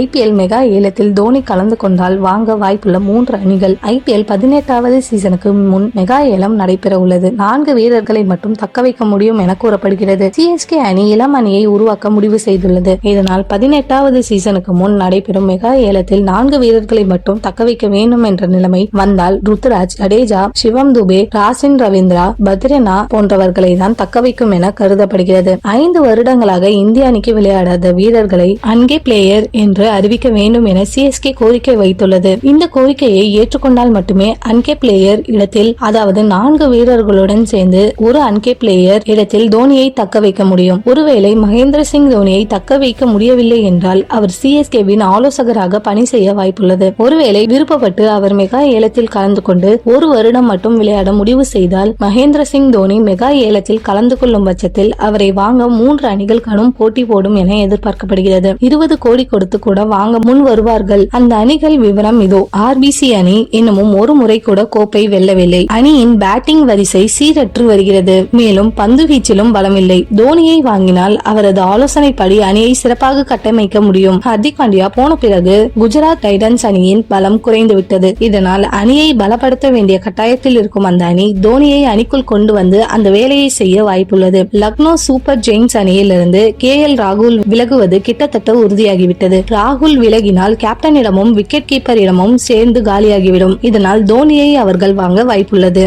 IPL mega ஏலத்தில் தோனி கலந்து கொண்டால் வாங்க வாய்ப்புள்ள 3 அணிகள். IPL 18வது சீசனுக்கு முன் மெகா ஏலம் நடைபெற உள்ளது. 4 வீரர்களை மட்டும் தக்க வைக்க முடியும் என கூறப்படுகிறது. CSK அணி இளம் அணியை உருவாக்க முடிவு செய்துள்ளது. இதனால் 18வது சீசனுக்கு முன் நடைபெறும் மெகா ஏலத்தில் 4 வீரர்களை மட்டும் தக்க வைக்க வேண்டும் என்ற நிலைமை வந்தால் ருத்துராஜ், ஜடேஜா, சிவம் துபே, ராசின் ரவீந்திரா, பத்ரனா போன்றவர்களை தான் தக்க வைக்கும் என கருதப்படுகிறது. 5 வருடங்களாக இந்திய அணிக்கு விளையாடாத வீரர்களை அன்கே பிளேயர் என்று அறிவிக்க வேண்டும் என CSK கோரிக்கை வைத்துள்ளது. இந்த கோரிக்கையை ஏற்றுக்கொண்டால் மட்டுமே அன்கே பிளேயர் இடத்தில், அதாவது 4 வீரர்களுடன் சேர்ந்து ஒரு அன்கே பிளேயர் இடத்தில் தோனியை தக்க வைக்க முடியும். ஒருவேளை மகேந்திர சிங் தோனியை தக்க வைக்க முடியவில்லை என்றால் அவர் CSK-வின் ஆலோசகராக பணி செய்ய வாய்ப்புள்ளது. ஒருவேளை விருப்பப்பட்டு அவர் மெகா ஏலத்தில் கலந்து கொண்டு 1 வருடம் மட்டும் விளையாட முடிவு செய்தால் மகேந்திர சிங் தோனி மெகா ஏலத்தில் கலந்து கொள்ளும் பட்சத்தில் அவரை வாங்க 3 அணிகள் கடும் போட்டி போடும் என எதிர்பார்க்கப்படுகிறது. 20 கோடி கொடுத்து கூட வாங்க முன் வருவார்கள். அந்த அணிகள் விவரம் இதோ. RBC அணி இன்னமும் ஒரு முறை கூட கோப்பை வெல்லவில்லை. அணியின் பேட்டிங் வரிசை சீரற்று வருகிறது. மேலும் பந்து வீச்சிலும் பலமில்லை. தோனியை வாங்கினால் அவரது ஆலோசனைப்படி அணியை சிறப்பாக கட்டமைக்க முடியும். ஹர்திக் பாண்டியா போன பிறகு குஜராத் டைட்டன்ஸ் அணியின் பலம் குறைந்துவிட்டது. இதனால் அணியை பலப்படுத்த வேண்டிய கட்டாயத்தில் இருக்கும் அந்த அணி தோனியை அணிக்குள் கொண்டு வந்து அந்த வேலையை செய்ய வாய்ப்புள்ளது. லக்னோ சூப்பர் ஜெயின்ஸ் அணியிலிருந்து KL ராகுல் விலகுவது கிட்டத்தட்ட உறுதியாகிவிட்டது. ராகுல் விலகினால் கேப்டனிடமும் விக்கெட் கீப்பரிடமும் சேர்ந்து காலியாகிவிடும். இதனால் தோனியை அவர்கள் வாங்க வாய்ப்புள்ளது.